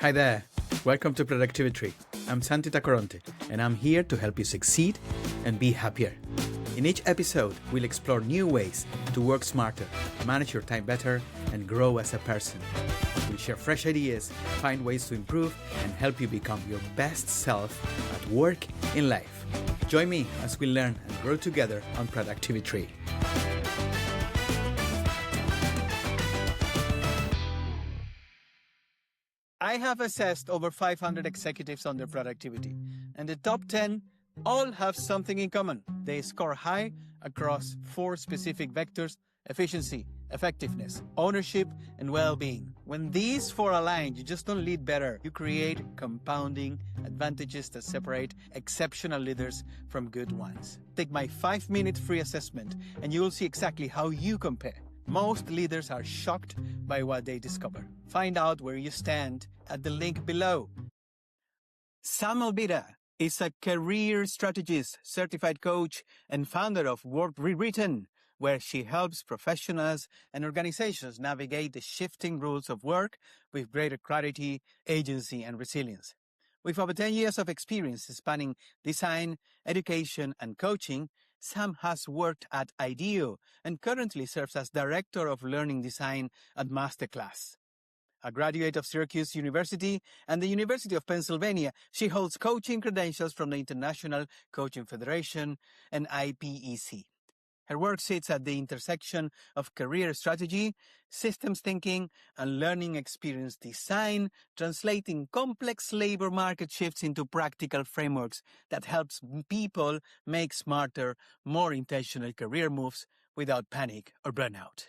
Hi there. Welcome to Productivi-Tree. I'm Santi Tacoronte, and I'm here to help you succeed and be happier. In each episode, we'll explore new ways to work smarter, manage your time better, and grow as a person. We'll share fresh ideas, find ways to improve, and help you become your best self at work, in life. Join me as we learn and grow together on Productivi-Tree. I have assessed over 500 executives on their productivity, and the top 10 all have something in common. They score high across 4 specific vectors: efficiency, effectiveness, ownership, and well-being. When these 4 align, you just don't lead better. You create compounding advantages that separate exceptional leaders from good ones. Take my 5-minute free assessment, and you will see exactly how you compare. Most leaders are shocked by what they discover. Find out where you stand at the link below. Sam Alvita is a career strategist, certified coach, and founder of Work Rewritten, where she helps professionals and organizations navigate the shifting rules of work with greater clarity, agency, and resilience. With over 10 years of experience spanning design, education, and coaching, Sam has worked at IDEO and currently serves as Director of Learning Design at Masterclass. A graduate of Syracuse University and the University of Pennsylvania, she holds coaching credentials from the International Coaching Federation and IPEC. Her work sits at the intersection of career strategy, systems thinking, and learning experience design, translating complex labor market shifts into practical frameworks that helps people make smarter, more intentional career moves without panic or burnout.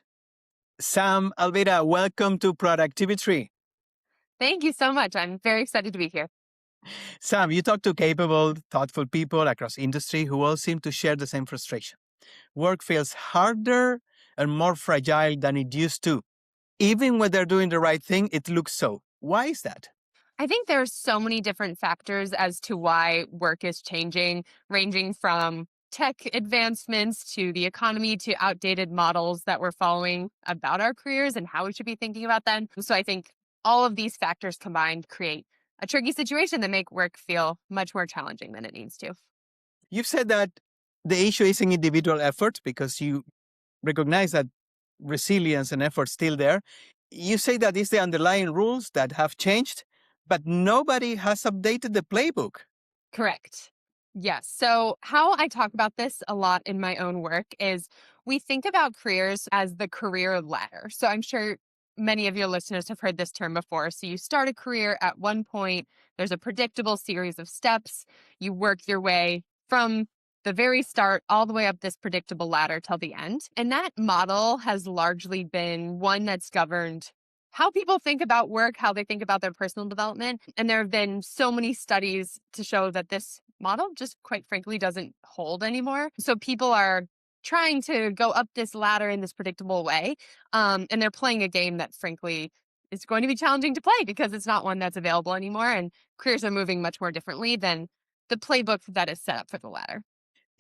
Sam Alvita, welcome to Productivi-Tree. Thank you so much. I'm very excited to be here. Sam, you talk to capable, thoughtful people across industry who all seem to share the same frustration. Work feels harder and more fragile than it used to. Even when they're doing the right thing, it looks so. Why is that? I think there's so many different factors as to why work is changing, ranging from tech advancements to the economy to outdated models that we're following about our careers and how we should be thinking about them. So I think all of these factors combined create a tricky situation that make work feel much more challenging than it needs to. You've said that the issue is in individual effort because you recognize that resilience and effort still there. You say that it's the underlying rules that have changed, but nobody has updated the playbook. Correct. Yes. So how I talk about this a lot in my own work is we think about careers as the career ladder. So I'm sure many of your listeners have heard this term before. So you start a career at one point, there's a predictable series of steps. You work your way from the very start all the way up this predictable ladder till the end. And that model has largely been one that's governed how people think about work, how they think about their personal development. And there have been so many studies to show that this model just quite frankly doesn't hold anymore. So people are trying to go up this ladder in this predictable way. And they're playing a game that frankly is going to be challenging to play because it's not one that's available anymore. And careers are moving much more differently than the playbook that is set up for the ladder.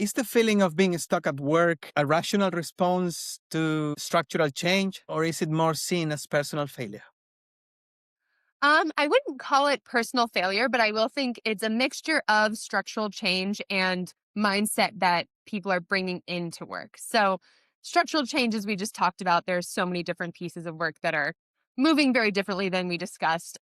Is the feeling of being stuck at work a rational response to structural change, or is it more seen as personal failure? I wouldn't call it personal failure, but I will think it's a mixture of structural change and mindset that people are bringing into work. So structural change, as we just talked about, there's so many different pieces of work that are moving very differently than we discussed.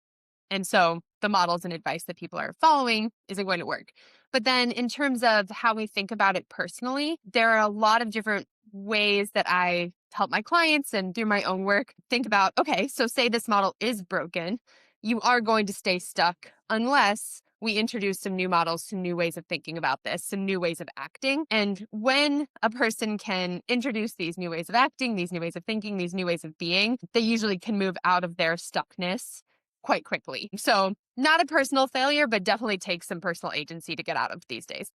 And so the models and advice that people are following isn't going to work. But then in terms of how we think about it personally, there are a lot of different ways that I help my clients and through my own work think about, okay, so say this model is broken, you are going to stay stuck unless we introduce some new models, some new ways of thinking about this, some new ways of acting. And when a person can introduce these new ways of acting, these new ways of thinking, these new ways of being, they usually can move out of their stuckness quite quickly. So not a personal failure, but definitely takes some personal agency to get out of these days.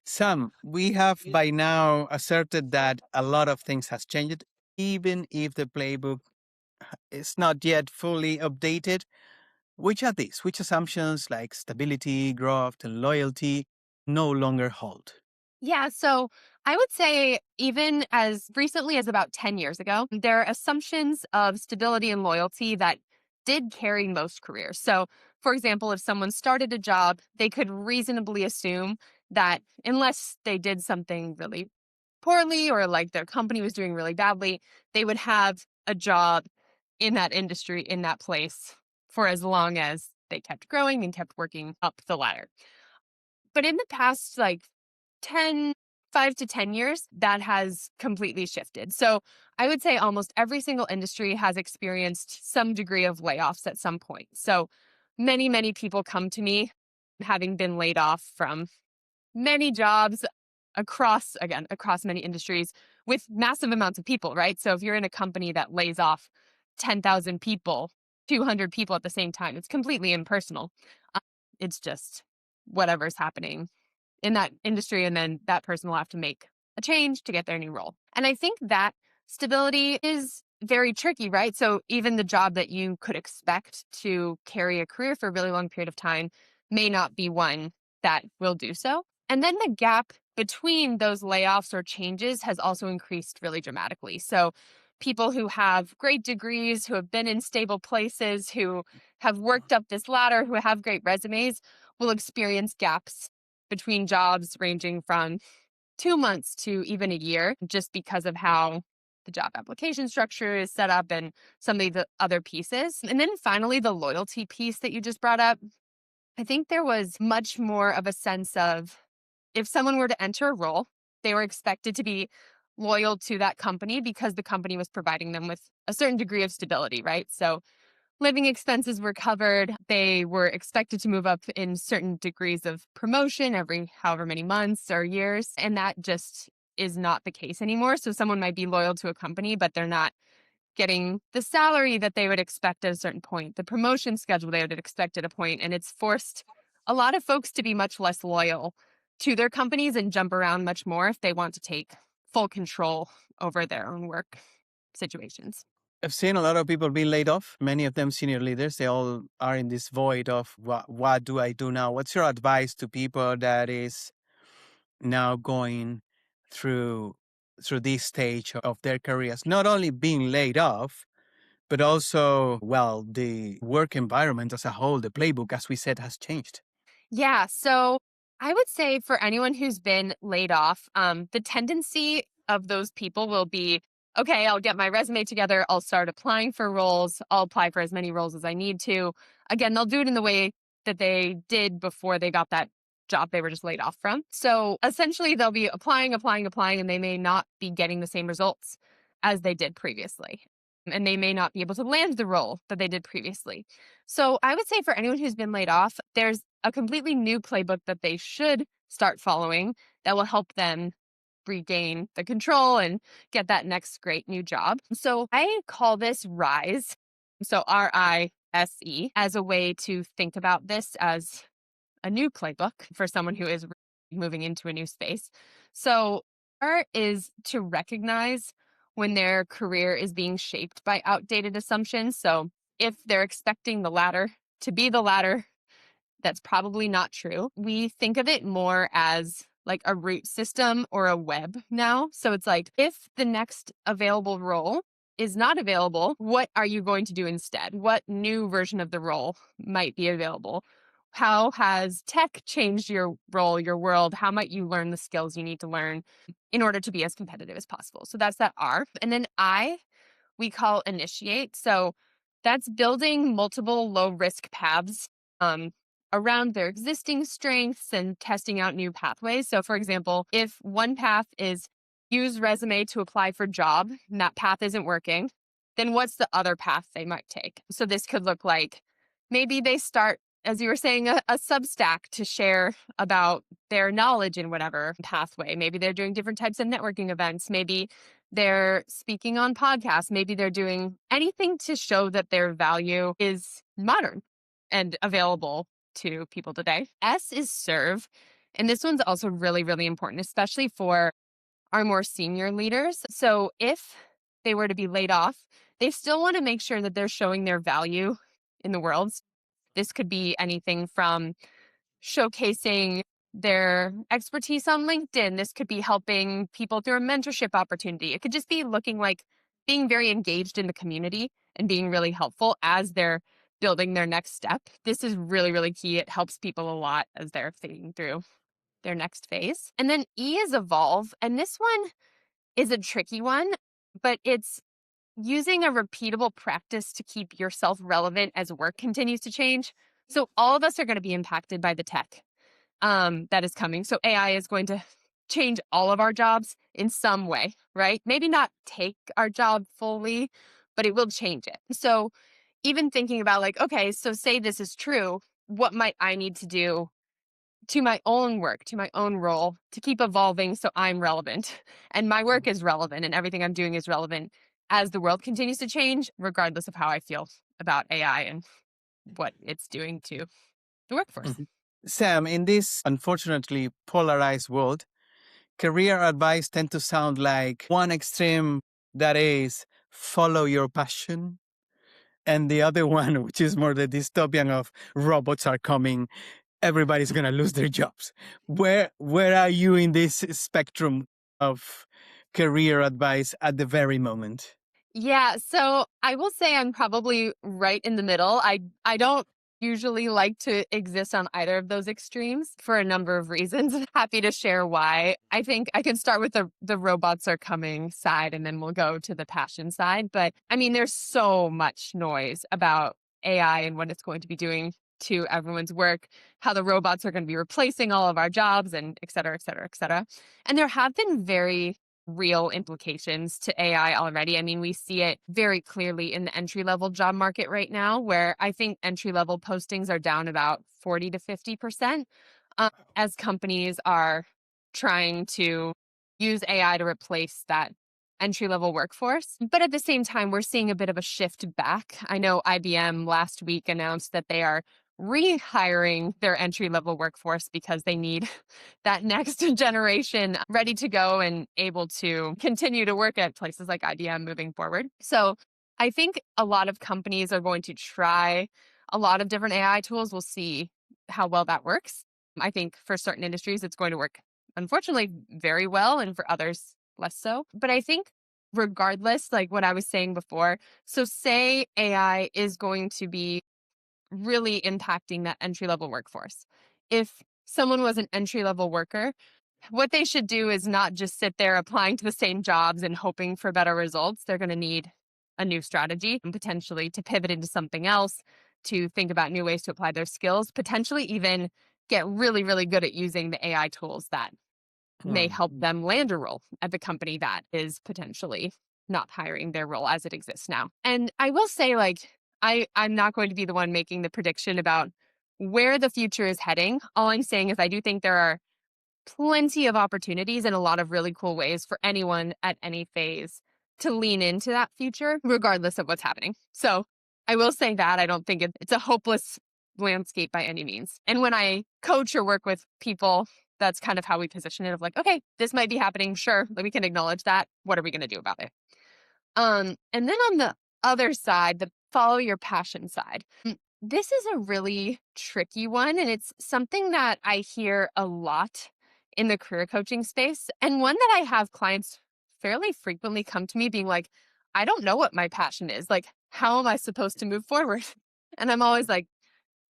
Sam, we have by now asserted that a lot of things has changed, even if the playbook is not yet fully updated. Which are these? Which assumptions like stability, growth, and loyalty no longer hold? Yeah, so I would say even as recently as about 10 years ago, there are assumptions of stability and loyalty that did carry most careers. So, for example, if someone started a job, they could reasonably assume that unless they did something really poorly or like their company was doing really badly, they would have a job in that industry, in that place for as long as they kept growing and kept working up the ladder. But in the past, like 10, 5 to 10 years, that has completely shifted. So I would say almost every single industry has experienced some degree of layoffs at some point. So many, many people come to me having been laid off from many jobs across many industries with massive amounts of people, right? So if you're in a company that lays off 10,000 people, 200 people at the same time, it's completely impersonal. Uh, It's just whatever's happening in that industry, and then that person will have to make a change to get their new role. And I think that stability is very tricky, right? So even the job that you could expect to carry a career for a really long period of time may not be one that will do so. And then the gap between those layoffs or changes has also increased really dramatically. So people who have great degrees, who have been in stable places, who have worked up this ladder, who have great resumes, will experience gaps between jobs ranging from 2 months to even a year, just because of how the job application structure is set up and some of the other pieces. And then finally, the loyalty piece that you just brought up. I think there was much more of a sense of if someone were to enter a role, they were expected to be loyal to that company because the company was providing them with a certain degree of stability, right? So living expenses were covered. They were expected to move up in certain degrees of promotion every however many months or years. And that just is not the case anymore. So someone might be loyal to a company, but they're not getting the salary that they would expect at a certain point, the promotion schedule they would expect at a point, and it's forced a lot of folks to be much less loyal to their companies and jump around much more if they want to take full control over their own work situations. I've seen a lot of people being laid off, many of them senior leaders. They all are in this void of what do I do now? What's your advice to people that is now going through this stage of their careers, not only being laid off, but also, well, the work environment as a whole, the playbook, as we said, has changed. Yeah. So I would say for anyone who's been laid off, the tendency of those people will be okay, I'll get my resume together. I'll start applying for roles. I'll apply for as many roles as I need to. Again, they'll do it in the way that they did before they got that job they were just laid off from. So essentially, they'll be applying, and they may not be getting the same results as they did previously. And they may not be able to land the role that they did previously. So I would say for anyone who's been laid off, there's a completely new playbook that they should start following that will help them regain the control and get that next great new job. So I call this RISE. So RISE as a way to think about this as a new playbook for someone who is moving into a new space. So R is to recognize when their career is being shaped by outdated assumptions. So if they're expecting the ladder to be the ladder, that's probably not true. We think of it more as like a root system or a web now. So it's like if the next available role is not available, what are you going to do instead? What new version of the role might be available? How has tech changed your role, your world? How might you learn the skills you need to learn in order to be as competitive as possible? So that's that R. And then I, we call initiate. So that's building multiple low risk paths um, around their existing strengths and testing out new pathways. So, for example, if one path is use resume to apply for job and that path isn't working, then what's the other path they might take? So, this could look like maybe they start, as you were saying, a Substack to share about their knowledge in whatever pathway. Maybe they're doing different types of networking events. Maybe they're speaking on podcasts. Maybe they're doing anything to show that their value is modern and available to people today. S is serve. And this one's also really, really important, especially for our more senior leaders. So if they were to be laid off, they still want to make sure that they're showing their value in the world. This could be anything from showcasing their expertise on LinkedIn. This could be helping people through a mentorship opportunity. It could just be looking like being very engaged in the community and being really helpful as they're building their next step. This is really, really key. It helps people a lot as they're thinking through their next phase. And then E is evolve. And this one is a tricky one, but it's using a repeatable practice to keep yourself relevant as work continues to change. So all of us are going to be impacted by the tech that is coming. So AI is going to change all of our jobs in some way, right? Maybe not take our job fully, but it will change it. So even thinking about like, okay, so say this is true, what might I need to do to my own work, to my own role to keep evolving so I'm relevant and my work is relevant and everything I'm doing is relevant as the world continues to change, regardless of how I feel about AI and what it's doing to the workforce. Mhm. Sam, in this unfortunately polarized world, career advice tend to sound like one extreme that is follow your passion, and the other one, which is more the dystopian of robots are coming, everybody's gonna lose their jobs. Where are you in this spectrum of career advice at the very moment? Yeah, so I will say I'm probably right in the middle. I don't usually like to exist on either of those extremes for a number of reasons. Happy to share why. I think I can start with the robots are coming side and then we'll go to the passion side. But I mean, there's so much noise about AI and what it's going to be doing to everyone's work, how the robots are going to be replacing all of our jobs and et cetera, et cetera, et cetera. And there have been very real implications to AI already. I mean, we see it very clearly in the entry level job market right now, where I think entry level postings are down about 40 to 50% as companies are trying to use AI to replace that entry level workforce. But at the same time, we're seeing a bit of a shift back. I know IBM last week announced that they are rehiring their entry level workforce because they need that next generation ready to go and able to continue to work at places like IBM moving forward. So I think a lot of companies are going to try a lot of different AI tools. We'll see how well that works. I think for certain industries, it's going to work, unfortunately, very well, and for others, less so. But I think regardless, like what I was saying before, so say AI is going to be really impacting that entry level workforce. If someone was an entry level worker, what they should do is not just sit there applying to the same jobs and hoping for better results. They're going to need a new strategy and potentially to pivot into something else, to think about new ways to apply their skills, potentially even get really, really good at using the AI tools that may Hmm. help them land a role at the company that is potentially not hiring their role as it exists now. And I will say, like, I'm not going to be the one making the prediction about where the future is heading. All I'm saying is I do think there are plenty of opportunities and a lot of really cool ways for anyone at any phase to lean into that future, regardless of what's happening. So I will say that I don't think it's a hopeless landscape by any means. And when I coach or work with people, that's kind of how we position it of like, okay, this might be happening. Sure, we can acknowledge that. What are we going to do about it? And then on the other side, the follow your passion side. This is a really tricky one, and it's something that I hear a lot in the career coaching space, and one that I have clients fairly frequently come to me being like, I don't know what my passion is. Like, how am I supposed to move forward? And I'm always like,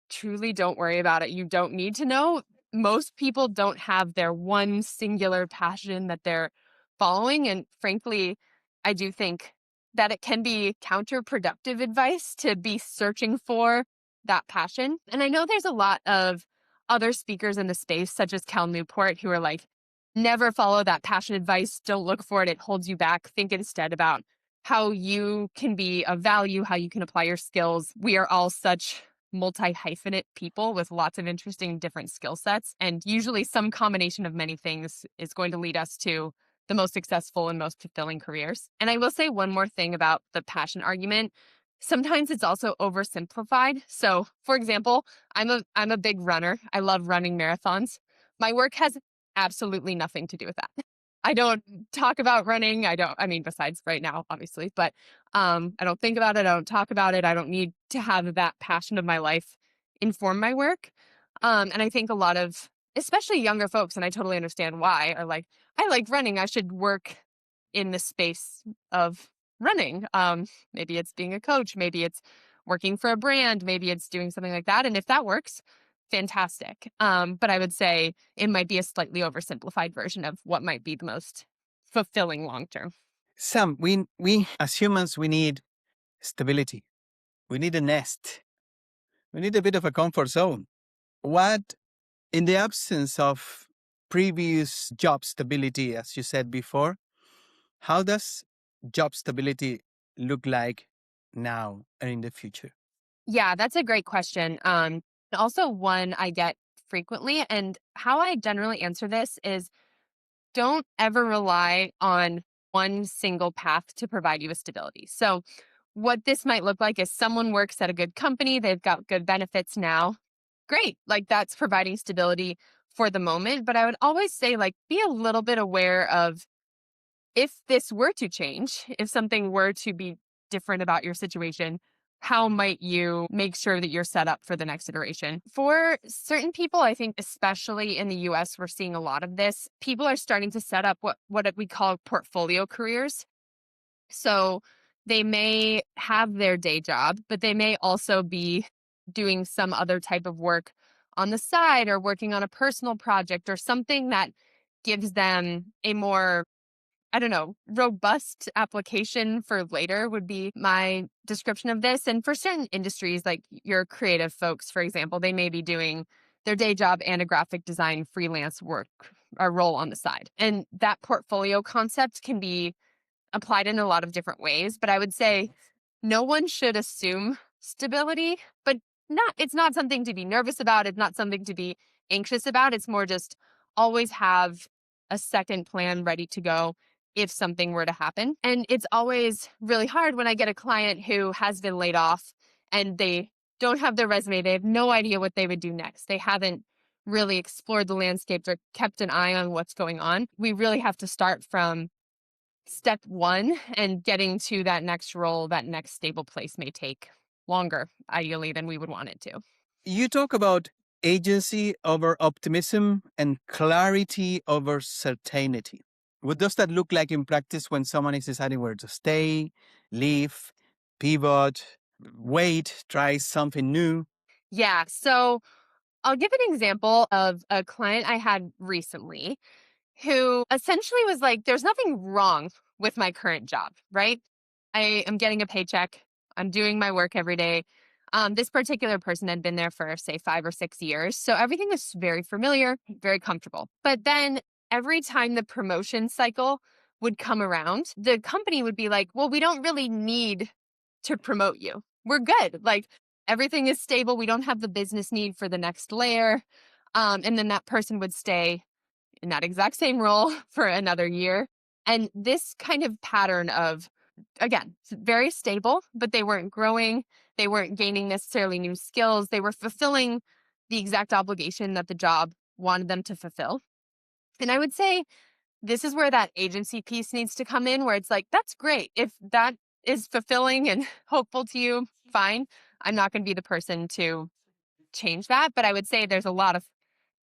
truly don't worry about it. You don't need to know. Most people don't have their one singular passion that they're following. And frankly, I do think that it can be counterproductive advice to be searching for that passion. And I know there's a lot of other speakers in the space, such as Cal Newport, who are like, never follow that passion advice. Don't look for it. It holds you back. Think instead about how you can be of value, how you can apply your skills. We are all such multi-hyphenate people with lots of interesting different skill sets. And usually some combination of many things is going to lead us to the most successful and most fulfilling careers. And I will say one more thing about the passion argument. Sometimes it's also oversimplified. So for example, I'm a big runner. I love running marathons. My work has absolutely nothing to do with that. I don't talk about running. I mean, besides right now, obviously, but I don't think about it. I don't talk about it. I don't need to have that passion of my life inform my work. And I think a lot of, especially younger folks, and I totally understand why, are like, I like running. I should work in the space of running. Maybe it's being a coach. Maybe it's working for a brand. Maybe it's doing something like that. And if that works, fantastic. But I would say it might be a slightly oversimplified version of what might be the most fulfilling long term. Sam, we as humans, we need stability. We need a nest. We need a bit of a comfort zone. What, in the absence of previous job stability, as you said before, how does job stability look like now and in the future? Yeah, that's a great question. Also one I get frequently. And how I generally answer this is don't ever rely on one single path to provide you with stability. So, what this might look like is someone works at a good company, they've got good benefits now. Great. Like that's providing stability for the moment. But I would always say, like, be a little bit aware of if this were to change, if something were to be different about your situation, how might you make sure that you're set up for the next iteration? For certain people, I think, especially in the US, we're seeing a lot of this. People are starting to set up what we call portfolio careers. So they may have their day job, but they may also be doing some other type of work on the side or working on a personal project or something that gives them a more, I don't know, robust application for later would be my description of this. And for certain industries, like your creative folks, for example, they may be doing their day job and a graphic design freelance work or role on the side. And that portfolio concept can be applied in a lot of different ways. But I would say no one should assume stability, but it's not something to be nervous about. It's not something to be anxious about. It's more just always have a second plan ready to go if something were to happen. And it's always really hard when I get a client who has been laid off and they don't have their resume. They have no idea what they would do next. They haven't really explored the landscape or kept an eye on what's going on. We really have to start from step one, and getting to that next role, that next stable place may take longer, ideally, than we would want it to. You talk about agency over optimism and clarity over certainty. What does that look like in practice when someone is deciding where to stay, leave, pivot, wait, try something new? Yeah. So I'll give an example of a client I had recently who essentially was like, there's nothing wrong with my current job, right? I am getting a paycheck. I'm doing my work every day. This particular person had been there for, say, 5 or 6 years. So everything was very familiar, very comfortable. But then every time the promotion cycle would come around, the company would be like, well, we don't really need to promote you. We're good. Like everything is stable. We don't have the business need for the next layer. And then that person would stay in that exact same role for another year. And this kind of pattern of, again, very stable, but they weren't growing. They weren't gaining necessarily new skills. They were fulfilling the exact obligation that the job wanted them to fulfill. And I would say this is where that agency piece needs to come in, where it's like, that's great. If that is fulfilling and hopeful to you, fine. I'm not going to be the person to change that. But I would say there's a lot of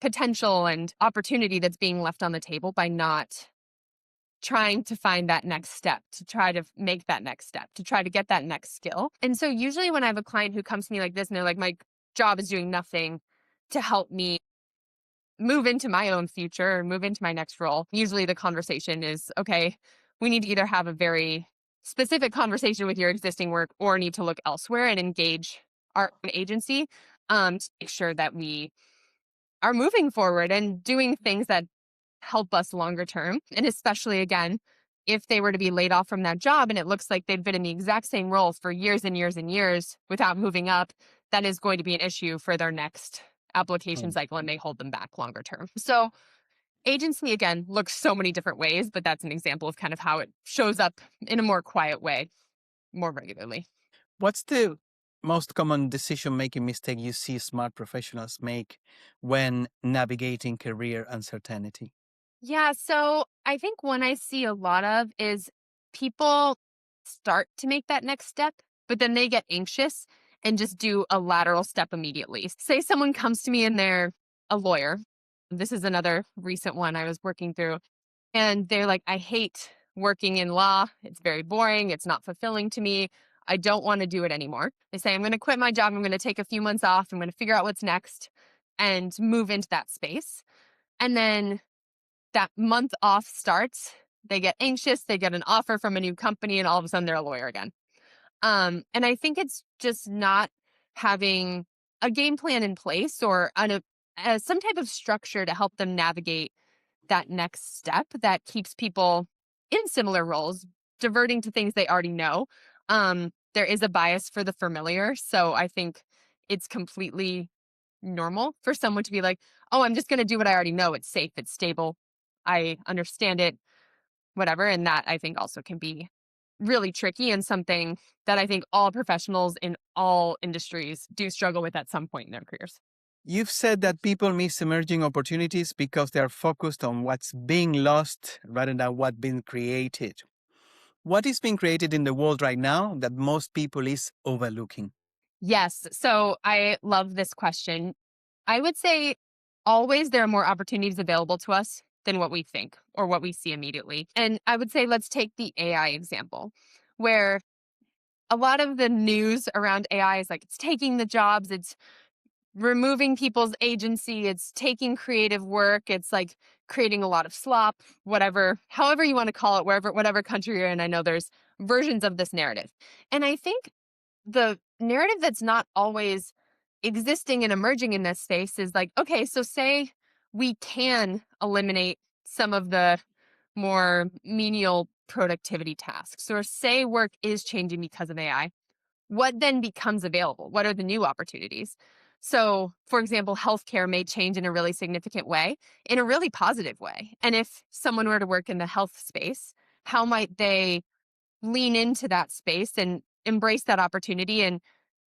potential and opportunity that's being left on the table by not trying to find that next step, to try to make that next step, to try to get that next skill. And so usually when I have a client who comes to me like this and they're like, my job is doing nothing to help me move into my own future or move into my next role, usually the conversation is, okay, we need to either have a very specific conversation with your existing work or need to look elsewhere and engage our own agency to make sure that we are moving forward and doing things that help us longer term. And especially, again, if they were to be laid off from that job and it looks like they've been in the exact same role for years and years and years without moving up, that is going to be an issue for their next application cycle and may hold them back longer term. So agency, again, looks so many different ways, but that's an example of kind of how it shows up in a more quiet way more regularly. What's the most common decision-making mistake you see smart professionals make when navigating career uncertainty? Yeah, so I think one I see a lot of is people start to make that next step, but then they get anxious and just do a lateral step immediately. Say someone comes to me and they're a lawyer. This is another recent one I was working through. And they're like, I hate working in law. It's very boring. It's not fulfilling to me. I don't want to do it anymore. They say, I'm going to quit my job. I'm going to take a few months off. I'm going to figure out what's next and move into that space. And then that month off starts. They get anxious. They get an offer from a new company, and all of a sudden they're a lawyer again. And I think it's just not having a game plan in place or some type of structure to help them navigate that next step that keeps people in similar roles, diverting to things they already know. There is a bias for the familiar. So I think it's completely normal for someone to be like, oh, I'm just going to do what I already know. It's safe, it's stable, I understand it, whatever. And that I think also can be really tricky and something that I think all professionals in all industries do struggle with at some point in their careers. You've said that people miss emerging opportunities because they are focused on what's being lost rather than what's being created. What is being created in the world right now that most people is overlooking? Yes. So I love this question. I would say always there are more opportunities available to us than what we think or what we see immediately. And I would say let's take the AI example, where a lot of the news around AI is like it's taking the jobs, it's removing people's agency, it's taking creative work, it's like creating a lot of slop, whatever, however you want to call it, whatever country you're in. I know there's versions of this narrative. And I think the narrative that's not always existing and emerging in this space is like, okay, so say we can eliminate some of the more menial productivity tasks, or say work is changing because of AI. What then becomes available? What are the new opportunities? So, for example, healthcare may change in a really significant way, in a really positive way. And if someone were to work in the health space, how might they lean into that space and embrace that opportunity and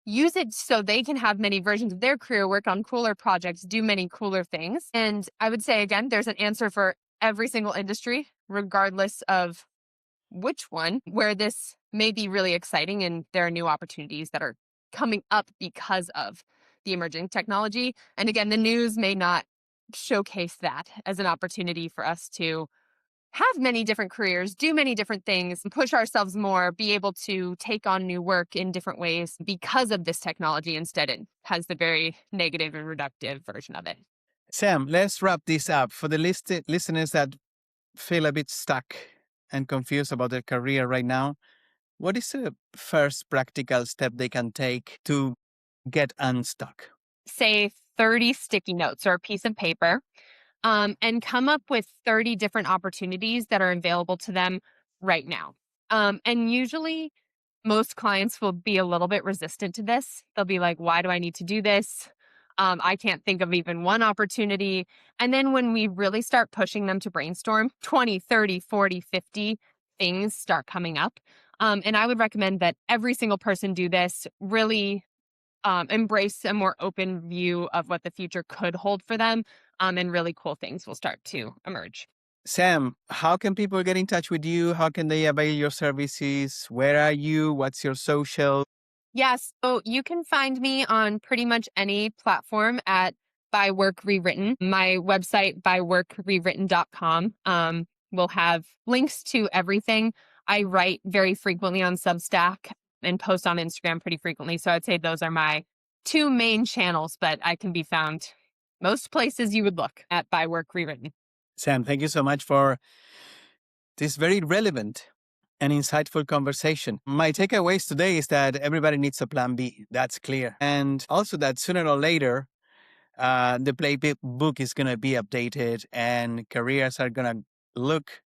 use it so they can have many versions of their career, work on cooler projects, do many cooler things? And I would say, again, there's an answer for every single industry, regardless of which one, where this may be really exciting and there are new opportunities that are coming up because of the emerging technology. And again, the news may not showcase that as an opportunity for us to have many different careers, do many different things, push ourselves more, be able to take on new work in different ways because of this technology. Instead, it has the very negative and reductive version of it. Sam, let's wrap this up. For the listeners that feel a bit stuck and confused about their career right now, what is the first practical step they can take to get unstuck? Say 30 sticky notes or a piece of paper, and come up with 30 different opportunities that are available to them right now. And usually, most clients will be a little bit resistant to this. They'll be like, why do I need to do this? I can't think of even one opportunity. And then when we really start pushing them to brainstorm, 20, 30, 40, 50 things start coming up. And I would recommend that every single person do this, really embrace a more open view of what the future could hold for them, and really cool things will start to emerge. Sam, how can people get in touch with you? How can they avail your services? Where are you? What's your social? Yes, so you can find me on pretty much any platform at By Work Rewritten. My website, byworkrewritten.com, will have links to everything. I write very frequently on Substack and post on Instagram pretty frequently. So I'd say those are my two main channels, but I can be found most places you would look at By Work Rewritten. Sam, thank you so much for this very relevant and insightful conversation. My takeaways today is that everybody needs a plan B. That's clear. And also that sooner or later, the playbook is going to be updated and careers are going to look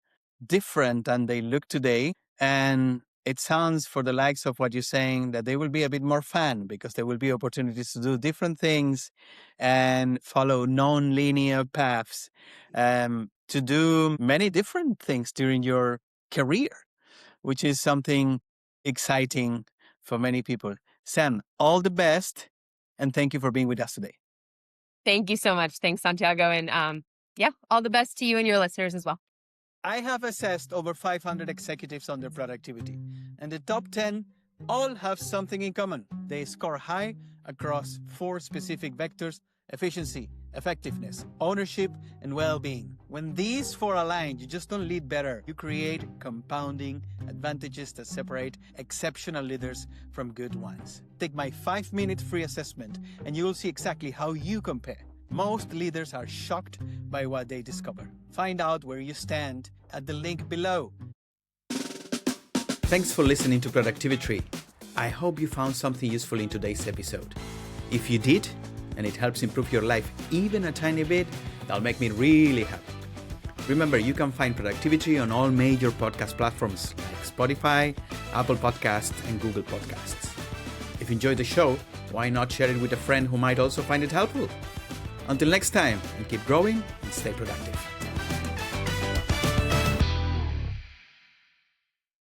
different than they look today. And it sounds, for the likes of what you're saying, that they will be a bit more fun because there will be opportunities to do different things and follow non-linear paths, to do many different things during your career, which is something exciting for many people. Sam, all the best, and thank you for being with us today. Thank you so much. Thanks, Santiago. And yeah, all the best to you and your listeners as well. I have assessed over 500 executives on their productivity, and the top 10 all have something in common. They score high across 4 specific vectors: efficiency, effectiveness, ownership, and well-being. When these 4 align, you just don't lead better. You create compounding advantages that separate exceptional leaders from good ones. Take my 5-minute free assessment and you will see exactly how you compare. Most leaders are shocked by what they discover. Find out where you stand at the link below. Thanks for listening to Productivi-Tree. I hope you found something useful in today's episode. If you did, and it helps improve your life even a tiny bit, that'll make me really happy. Remember, you can find Productivi-Tree on all major podcast platforms like Spotify, Apple Podcasts, and Google Podcasts. If you enjoyed the show, why not share it with a friend who might also find it helpful? Until next time, and keep growing and stay productive.